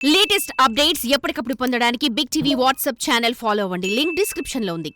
Latest updates ఎప్పటికప్పుడు పొందడానికి big TV WhatsApp channel follow అవ్వండి. లింక్ డిస్క్రిప్షన్ లో ఉంది.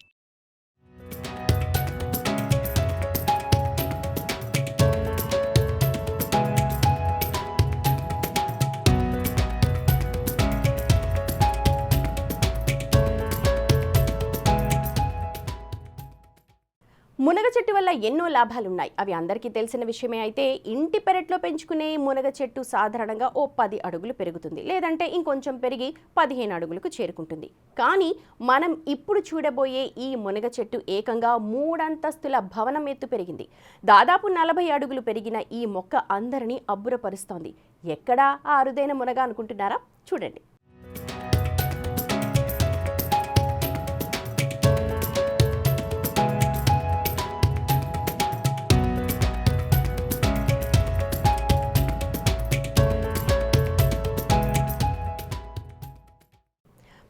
మునగ చెట్టు వల్ల ఎన్నో లాభాలున్నాయి. అవి అందరికీ తెలిసిన విషయమే. అయితే ఇంటి పెరట్లో పెంచుకునే మునగ చెట్టు సాధారణంగా ఓ 10 అడుగులు పెరుగుతుంది, లేదంటే ఇంకొంచెం పెరిగి 15 అడుగులకు చేరుకుంటుంది. కానీ మనం ఇప్పుడు చూడబోయే ఈ మునగ చెట్టు ఏకంగా 3 అంతస్తుల భవనం ఎత్తు పెరిగింది. దాదాపు 40 అడుగులు పెరిగిన ఈ మొక్క అందరినీ అబ్బురపరుస్తోంది. ఎక్కడా ఆ అరుదైన మునగ అనుకుంటున్నారా? చూడండి.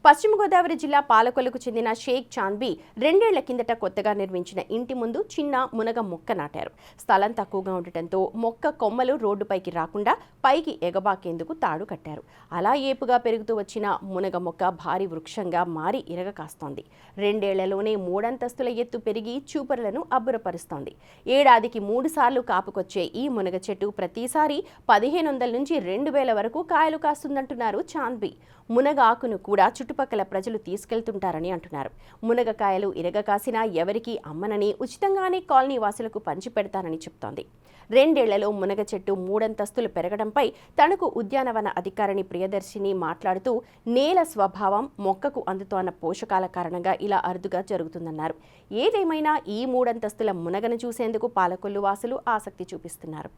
పశ్చిమ గోదావరి జిల్లా పాలకొల్లుకు చెందిన షేక్ చాంద్బీ 2 ఏళ్ల కిందట కొత్తగా నిర్మించిన ఇంటి ముందు చిన్న మునగ మొక్క నాటారు. స్థలం తక్కువగా ఉండటంతో మొక్క కొమ్మలు రోడ్డుపైకి రాకుండా పైకి ఎగబాకేందుకు తాడు కట్టారు. అలా ఏపుగా పెరుగుతూ వచ్చిన మునగ మొక్క భారీ వృక్షంగా మారి ఇరగ కాస్తోంది. 2 ఏళ్లలోనే 3 అంతస్తుల ఎత్తు పెరిగి చూపరులను అబ్బురపరుస్తోంది. ఏడాదికి 3 సార్లు కాపుకొచ్చే ఈ మునగ చెట్టు ప్రతిసారి 1500 నుంచి 2000 వరకు కాయలు కాస్తుందంటున్నారు చాంద్బీ. మునగ ఆకును కూడా చుట్టుపక్కల ప్రజలు తీసుకెళ్తుంటారని అంటున్నారు. మునగకాయలు ఇరగ కాసినా ఎవరికీ అమ్మనని, ఉచితంగానే కాలనీ వాసులకు పంచిపెడతానని చెప్తోంది. 2 ఏళ్లలో మునగ చెట్టు 3 అంతస్తులు పెరగడంపై తణుకు ఉద్యానవన అధికారిని ప్రియదర్శిని మాట్లాడుతూ నేల స్వభావం, మొక్కకు అందుతోన్న పోషకాల కారణంగా ఇలా అరుదుగా జరుగుతుందన్నారు. ఏదేమైనా ఈ 3 అంతస్తుల మునగను చూసేందుకు పాలకొల్లు వాసులు ఆసక్తి చూపిస్తున్నారు.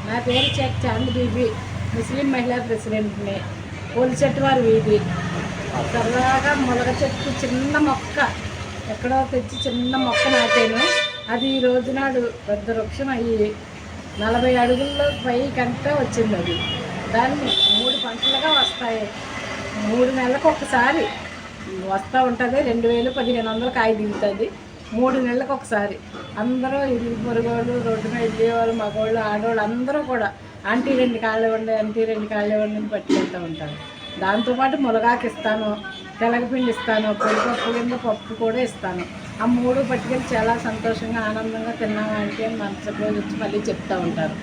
నా పేరు షేక్ చాంద్బీ, ముస్లిం మహిళా ప్రెసిడెంట్ని. పోలిచెట్టువారి వీధి. సరదాగా మునగ చెట్టు చిన్న మొక్క ఎక్కడో తెచ్చి చిన్న మొక్క నాటాను. అది ఈ రోజునాడు పెద్ద వృక్షం అయ్యి 40 అడుగుల్లో పైకంటే వచ్చింది. అది దాన్ని 3 పంటలుగా వస్తాయి. 3 నెలలకు ఒకసారి వస్తూ ఉంటుంది. 2000-1500 కాయ దిగుతుంది. 3 నెలలకు ఒకసారి అందరూ ఇరుగు పొరుగోళ్ళు, రోడ్డు మీద వెళ్ళేవాళ్ళు, మగవాళ్ళు, ఆడవాళ్ళు అందరూ కూడా ఆంటీ 2 కాళ్ళు ఇవ్వండి, ఆంటీ 2 కాళ్ళు ఇవ్వండి అని పట్టుకెళ్తూ ఉంటారు. దాంతోపాటు మునగాకు ఇస్తాను, తెలగపిండి ఇస్తాను, పొడిపప్పు కింద పప్పు కూడా ఇస్తాను. ఆ 3 పట్టుకెళ్ళి చాలా సంతోషంగా ఆనందంగా తిన్నాము ఆంటీ అని మరుసటి రోజు వచ్చి మళ్ళీ చెప్తూ ఉంటారు.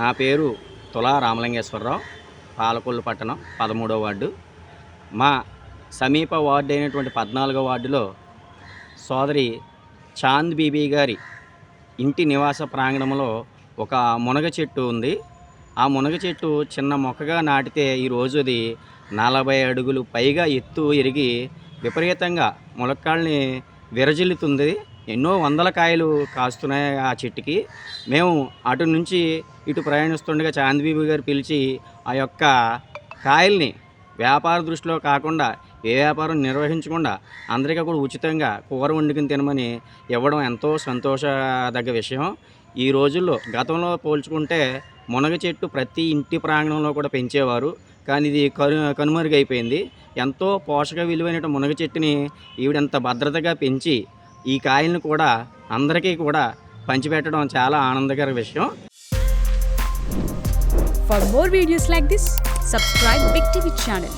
నా పేరు తులా రామలింగేశ్వరరావు, పాలకొల్లు పట్టణం 13వ వార్డు. మా సమీప వార్డు అయినటువంటి 14వ వార్డులో సోదరి చాంద్బీ గారి ఇంటి నివాస ప్రాంగణంలో ఒక మునగ చెట్టు ఉంది. ఆ మునగ చెట్టు చిన్న మొక్కగా నాటితే ఈరోజు అది 40 అడుగులు పైగా ఎత్తు ఎరిగి విపరీతంగా ములక్కాళ్ళని విరజిల్లుతుంది. ఎన్నో వందల కాయలు కాస్తున్నాయి ఆ చెట్టుకి. మేము అటు నుంచి ఇటు ప్రయాణిస్తుండగా చాంద్బీ గారు పిలిచి ఆ యొక్క కాయల్ని వ్యాపార దృష్టిలో కాకుండా, ఏ వ్యాపారం నిర్వహించకుండా అందరికీ కూడా ఉచితంగా కూర వండుకుని తినమని ఇవ్వడం ఎంతో సంతోషదగ్గ విషయం. ఈ రోజుల్లో గతంలో పోల్చుకుంటే మునగ చెట్టు ప్రతి ఇంటి ప్రాంగణంలో కూడా పెంచేవారు, కానీ ఇది కనుమరుగైపోయింది. ఎంతో పోషక విలువైన మునగ చెట్టుని ఈవిడంత భద్రతగా పెంచి ఈ కాయలను కూడా అందరికీ కూడా పంచిపెట్టడం చాలా ఆనందకర విషయం. For more videos like this, subscribe Big TV channel.